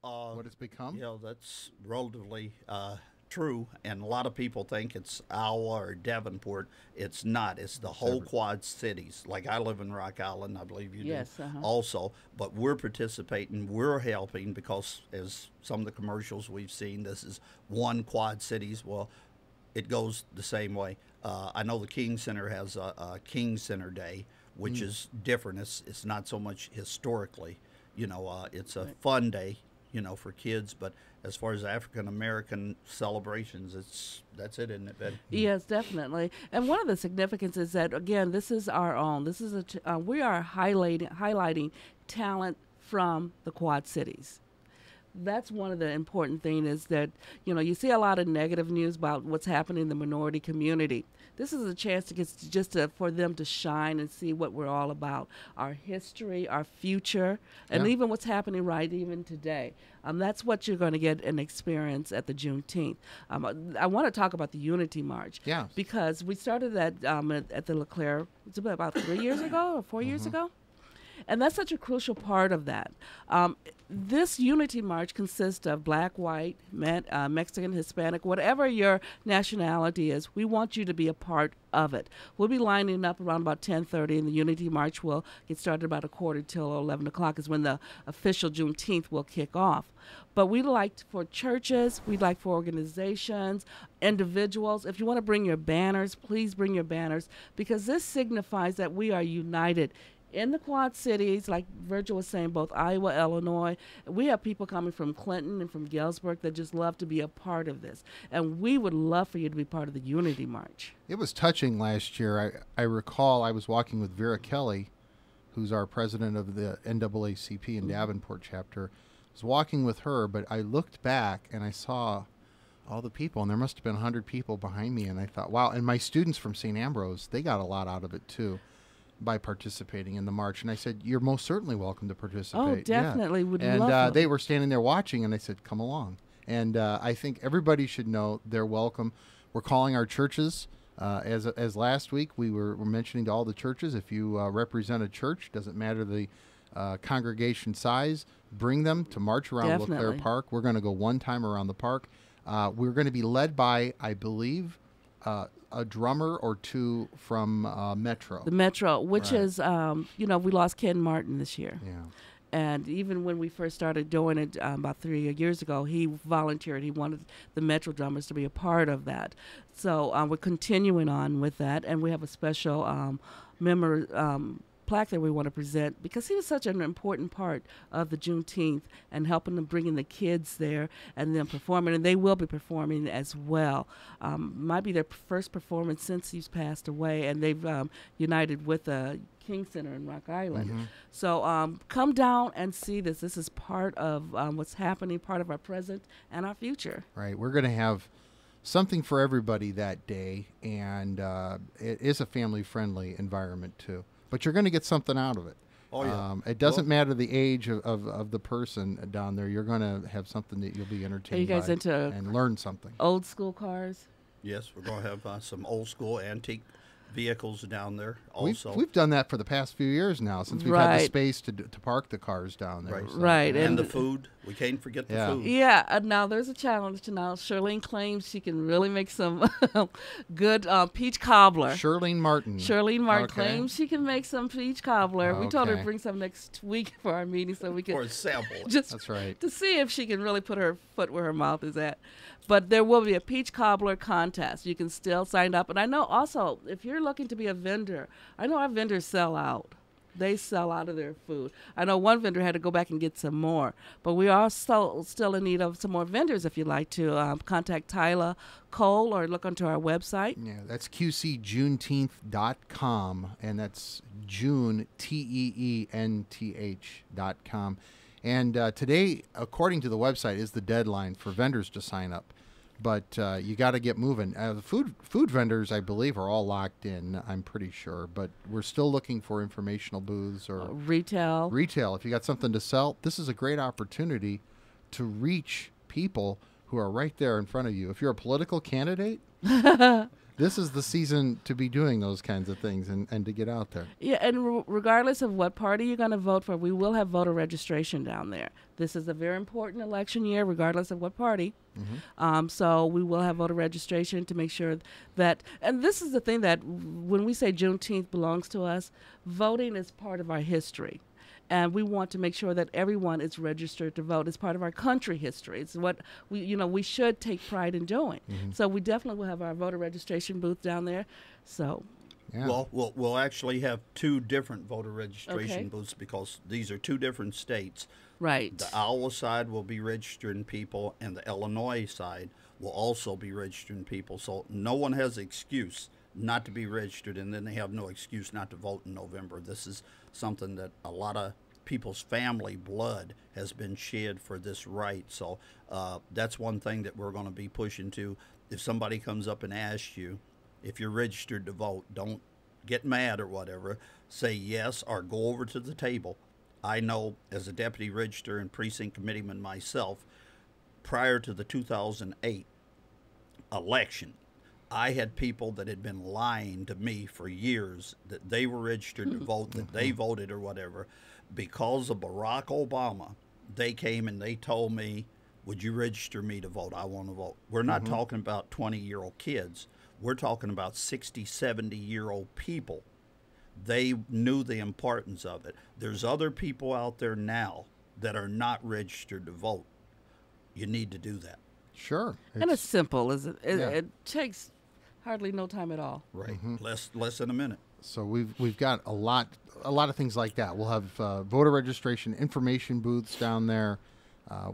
what it's become? That's relatively true, and a lot of people think it's Iowa or Davenport. It's not. It's the whole Quad Cities. Like I live in Rock Island, I believe you do Yes. Uh-huh. also, but we're participating, we're helping because as some of the commercials we've seen, this is one Quad Cities. Well, it goes the same way. I know the King Center has a King Center Day, which is different. It's not so much historically, it's a fun day, for kids. But as far as African American celebrations, that's it, isn't it, Ben? Yes, definitely. And one of the significance is that again, this is our own. This is we are highlighting talent from the Quad Cities. That's one of the important things is that, you see a lot of negative news about what's happening in the minority community. This is a chance to for them to shine and see what we're all about, our history, our future, and even what's happening right even today. That's what you're going to get an experience at the Juneteenth. I want to talk about the Unity March. Yeah. Because we started that at the LeClaire, it's about 3 years ago or 4 years ago. And that's such a crucial part of that. This Unity March consists of black, white, Mexican, Hispanic, whatever your nationality is. We want you to be a part of it. We'll be lining up around about 10:30, and the Unity March will get started about 1:45 till 11 o'clock is when the official Juneteenth will kick off. But we'd like for churches, we'd like for organizations, individuals, if you want to bring your banners, please bring your banners, because this signifies that we are united. In the Quad Cities, like Virgil was saying, both Iowa, Illinois, we have people coming from Clinton and from Galesburg that just love to be a part of this. And we would love for you to be part of the Unity March. It was touching last year. I recall I was walking with Vera Kelly, who's our president of the NAACP in Davenport chapter. I was walking with her, but I looked back and I saw all the people, and there must have been 100 people behind me, and I thought, wow. And my students from St. Ambrose, they got a lot out of it, too, by participating in the march. And I said, you're most certainly welcome to participate. Oh, definitely. Would love And to. they were standing there watching, and I said, come along. And I think everybody should know they're welcome. We're calling our churches. As last week, we were mentioning to all the churches, if you represent a church, doesn't matter the congregation size, bring them to march around LeClaire Park. We're going to go one time around the park. We're going to be led by, I believe, a drummer or two from Metro. The Metro, which is, we lost Ken Martin this year. Yeah. And even when we first started doing it about 3 years ago, he volunteered. He wanted the Metro drummers to be a part of that. So we're continuing on with that. And we have a special plaque that we want to present because he was such an important part of the Juneteenth and helping them, bringing the kids there and them performing. And they will be performing as well. Might be their first performance since he's passed away. And they've united with the King Center in Rock Island. Mm-hmm. So come down and see this. This is part of what's happening, part of our present and our future. Right. We're going to have something for everybody that day. And it is a family-friendly environment, too. But you're going to get something out of it. Oh, yeah. It doesn't matter the age of the person down there. You're going to have something that you'll be entertained Are you guys by into and learn something. Old school cars? Yes, we're going to have some old school antique vehicles down there also. We've done that for the past few years now since we've had the space to park the cars down there. Right. So. Right. And the food. We can't forget the food. Yeah. Now there's a challenge to now. Charlene claims she can really make some good peach cobbler. Charlene Martin Claims she can make some peach cobbler. We told her to bring some next week for our meeting so we can for a sample. That's right. To see if she can really put her foot where her mouth is at. But there will be a peach cobbler contest. You can still sign up. And I know also, if you're looking to be a vendor, I know our vendors sell out. They sell out of their food. I know one vendor had to go back and get some more. But we are still in need of some more vendors if you'd like to contact Tyler Cole or look onto our website. Yeah, that's qcjuneteenth.com, and that's June, TEENTH.com. And today, according to the website, is the deadline for vendors to sign up. But you got to get moving. The food vendors, I believe, are all locked in, I'm pretty sure. But we're still looking for informational booths or retail. Retail. If you got something to sell, this is a great opportunity to reach people who are right there in front of you. If you're a political candidate, this is the season to be doing those kinds of things and to get out there. Yeah, and regardless of what party you're going to vote for, we will have voter registration down there. This is a very important election year, regardless of what party. So we will have voter registration to make sure that, and this is the thing that when we say Juneteenth belongs to us, voting is part of our history. And we want to make sure that everyone is registered to vote. It's part of our country history. It's what we should take pride in doing. So we definitely will have our voter registration booth down there. So, Yeah. Well, we'll actually have two different voter registration booths because these are two different states. right. The Iowa side will be registering people, and the Illinois side will also be registering people. So no one has an excuse not to be registered, and then they have no excuse not to vote in November. This is something that a lot of people's family blood has been shed for this right. So that's one thing that we're going to be pushing to. If somebody comes up and asks you if you're registered to vote, don't get mad or whatever. Say yes or go over to the table. I know as a deputy register and precinct committeeman myself, prior to the 2008 election, I had people that had been lying to me for years that they were registered to vote, that they voted or whatever. Because of Barack Obama, they came and they told me, would you register me to vote? I want to vote. We're not talking about 20-year-old kids. We're talking about 60, 70-year-old people. They knew the importance of it. There's other people out there now that are not registered to vote. You need to do that. Sure. And it's simple, isn't it? Yeah. It takes hardly no time at all. Right. Less than a minute. So we've got a lot of things like that. We'll have voter registration information booths down there.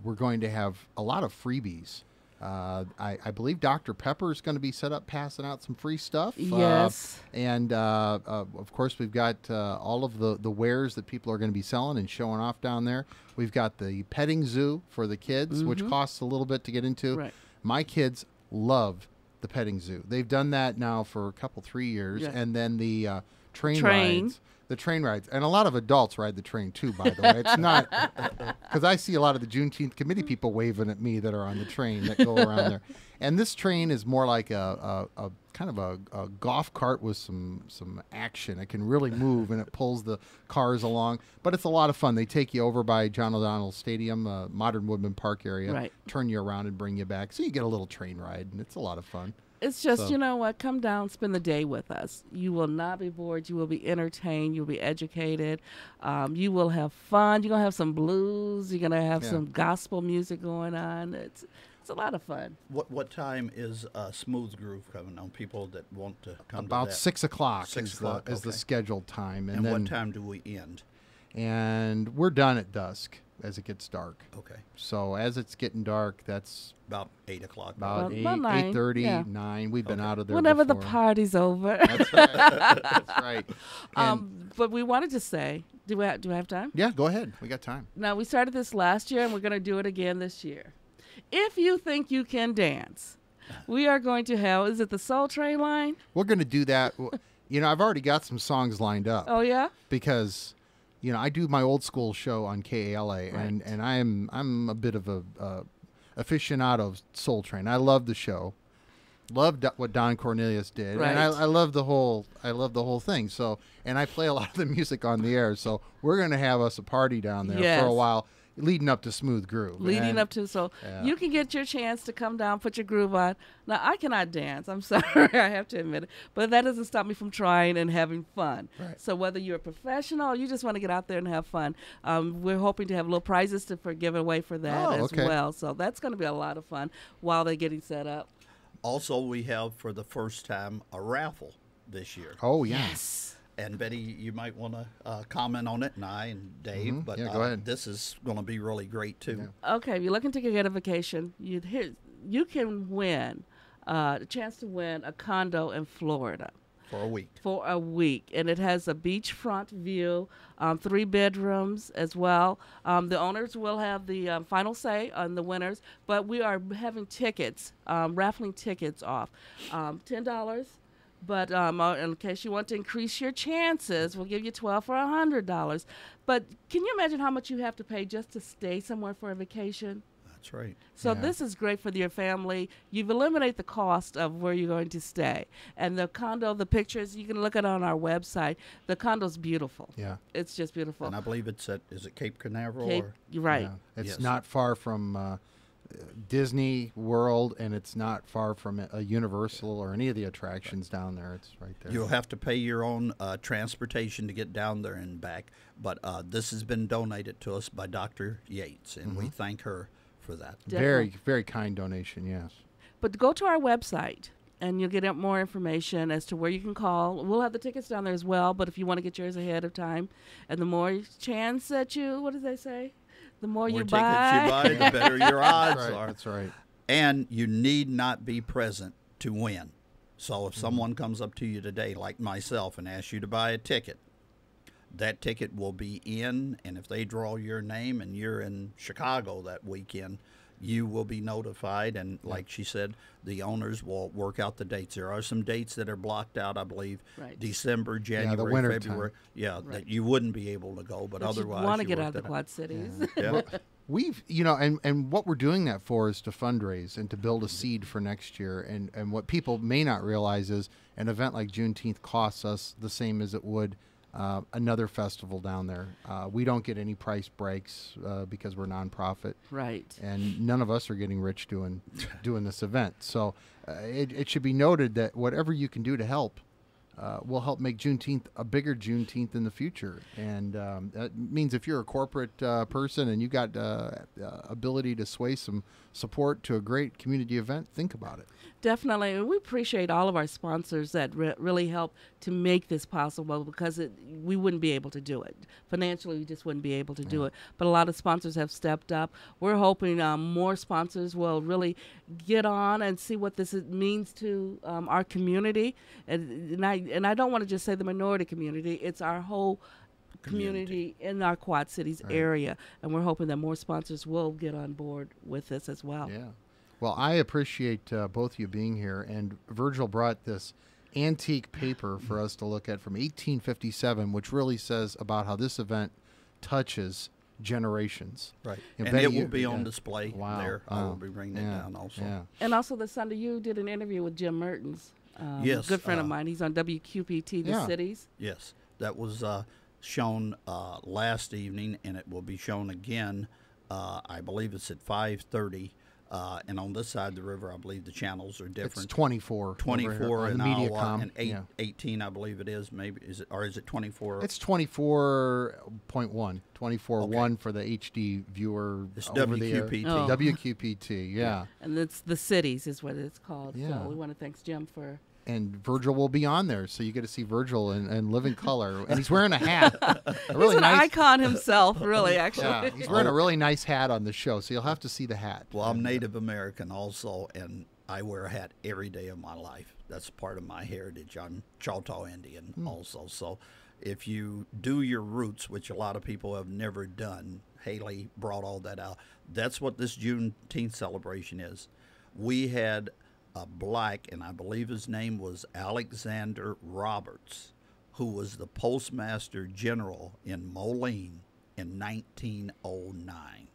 We're going to have a lot of freebies. I believe Dr. Pepper is going to be set up passing out some free stuff. Yes. And of course, we've got all of the wares that people are going to be selling and showing off down there. We've got the petting zoo for the kids, which costs a little bit to get into. Right. My kids love the petting zoo. They've done that now for a couple, 3 years. Yeah. And then the train rides. The train rides. And a lot of adults ride the train, too, by the way. It's not... Because I see a lot of the Juneteenth committee people waving at me that are on the train that go around there. And this train is more like a kind of a golf cart with some action. It can really move, and it pulls the cars along. But it's a lot of fun. They take you over by John O'Donnell Stadium, Modern Woodman Park area, Right. turn you around and bring you back. So you get a little train ride, and it's a lot of fun. It's just, So- you know what, come down, spend the day with us. You will not be bored. You will be entertained. You'll be educated. You will have fun. You're going to have some blues. You're going to have Yeah. some gospel music going on. It's a lot of fun. What time is Smooth Groove coming on? People that want to come About to that. 6 o'clock, 6 is, o'clock, is the okay. scheduled time. And then, what time do we end? And we're done at dusk as it gets dark. Okay. So as it's getting dark, that's About 8 o'clock. about About 9, 8:30, yeah. 9. We've been Okay. out of there Whenever the before. party's over. That's right. That's right. And, But we wanted to say, do I have time? yeah, go ahead. We got time. Now, we started this last year, and we're going to do it again this year. If you think you can dance, we are going to have, is it the Soul Train line? We're going to do that. You know, I've already got some songs lined up Oh, yeah? because, you know, I do my old school show on KALA, and I'm a bit of a aficionado of Soul Train. I love the show. Loved what Don Cornelius did, Right. and I love the whole thing. So, and I play a lot of the music on the air. So we're going to have us a party down there for a Yes. while, leading up to Smooth Groove. Leading And- up to, so Yeah. you can get your chance to come down, put your groove on. Now, I cannot dance. I'm sorry, I have to admit it. But that doesn't stop me from trying and having fun. Right. So whether you're a professional or you just want to get out there and have fun, we're hoping to have little prizes to give away for that as okay. well. So that's going to be a lot of fun while they're getting set up. Also, we have for the first time a raffle this year. Oh yes. And Betty, you might want to comment on it, and I and Dave. But Yeah, go ahead. this is going to be really great too. Okay, if you're looking to get a vacation, you can win a chance to win a condo in Florida. For a week. For a week, and it has a beachfront view, 3 bedrooms as well. The owners will have the final say on the winners, but we are having tickets, raffling tickets off, $10. But in case you want to increase your chances, we'll give you $12 for $100. But can you imagine how much you have to pay just to stay somewhere for a vacation? That's right. So Yeah. this is great for your family. You've eliminated the cost of where you're going to stay. And the condo, the pictures, you can look at it on our website. The condo's beautiful. Yeah. It's just beautiful. And I believe it's at, is it Cape Canaveral? Cape, Or? you're right. Yeah. It's Yes. not far from Disney World, and it's not far from a Universal or any of the attractions down there. It's right there. You'll have to pay your own transportation to get down there and back. But this has been donated to us by Dr. Yates, and we thank her for that. Very, very kind donation, yes. But go to our website, and you'll get more information as to where you can call. We'll have the tickets down there as well, but if you want to get yours ahead of time, and the more chance that you, what do they say? The more you tickets buy. you buy, the better your odds That's right. are. That's right. And you need not be present to win. So if someone comes up to you today, like myself, and asks you to buy a ticket, that ticket will be in, and if they draw your name and you're in Chicago that weekend, you will be notified. And like she said, the owners will work out the dates. There are some dates that are blocked out, I believe, Right. December, January, the winter time. February. Yeah, Right. that you wouldn't be able to go, but But you otherwise want to you get work out of the that Quad Cities. Yeah. We've, and what we're doing that for is to fundraise and to build a seed for next year. And what people may not realize is an event like Juneteenth costs us the same as it would another festival down there. We don't get any price breaks because we're nonprofit. Right. And none of us are getting rich doing this event. So it should be noted that whatever you can do to help will help make Juneteenth a bigger Juneteenth in the future. And that means if you're a corporate person and you got ability to sway some support to a great community event, think about it. Definitely. And we appreciate all of our sponsors that really help to make this possible, because we wouldn't be able to do it. Financially, we just wouldn't be able to do it. But a lot of sponsors have stepped up. We're hoping more sponsors will really get on and see what this means to our community. And I don't want to just say the minority community. It's our whole community in our Quad Cities area. And we're hoping that more sponsors will get on board with this as well. Yeah. Well, I appreciate both of you being here. And Virgil brought this antique paper for us to look at from 1857, which really says about how this event touches generations. Right. And And Betty, it will you- be on yeah. display Wow. there. I will be bringing it down also. Yeah. And also this Sunday, you did an interview with Jim Mertens, Yes, good friend of mine. He's on WQPT, The Yeah. Cities. Yes, that was shown last evening, and it will be shown again. I believe it's at 5:30, and on this side of the river, I believe the channels are It's different. 24. over 24 here and on the Mediacom. and 18, I believe it is. Maybe is it, or is it 24? It's 24.1, 24.1 Okay. for the HD viewer. It's over the air. WQPT. Oh. WQPT, yeah. And it's The Cities is what it's called. Yeah. So we want to thank Jim for. And Virgil will be on there, so you get to see Virgil in living color, and he's wearing a hat. A really He's an nice. icon himself, really, actually. Yeah, he's wearing a really nice hat on the show, so you'll have to see the hat. Well, I'm Native American also, and I wear a hat every day of my life. That's part of my heritage. I'm Choctaw Indian also. So if you do your roots, which a lot of people have never done, Haley brought all that out. That's what this Juneteenth celebration is. We had a black, and I believe his name was Alexander Roberts, who was the Postmaster General in Moline in 1909.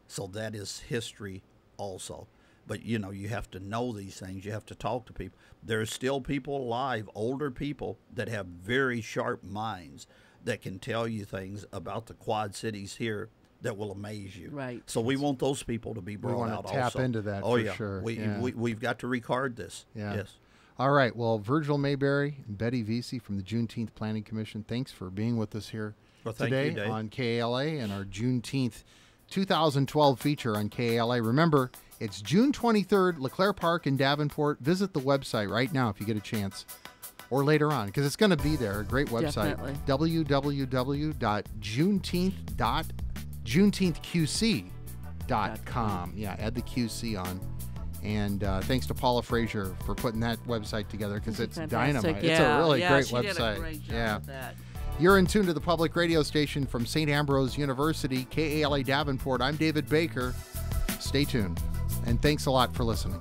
So that is history also. But, you know, you have to know these things. You have to talk to people. There are still people alive, older people, that have very sharp minds that can tell you things about the Quad Cities here that will amaze you. Right. So we want those people to be brought wanna out tap also. into that oh, for yeah. sure. We, we've got to record this. Yeah. Yes. All right. Well, Virgil Mayberry and Betty Vesey from the Juneteenth Planning Commission, thanks for being with us here Well, thank today you, Dave. on KALA and our Juneteenth 2012 feature on KALA. Remember, it's June 23rd, LeClaire Park in Davenport. Visit the website right now if you get a chance, or later on, because it's going to be there. A great website, Definitely. www.juneteenthqc.com. Yeah, add the QC on. And thanks to Paula Frazier for putting that website together, because it's Fantastic. dynamite. Yeah. It's a really great she website. Did a great job yeah. with that. You're in tune to the public radio station from St. Ambrose University, KALA Davenport. I'm David Baker. Stay tuned. And thanks a lot for listening.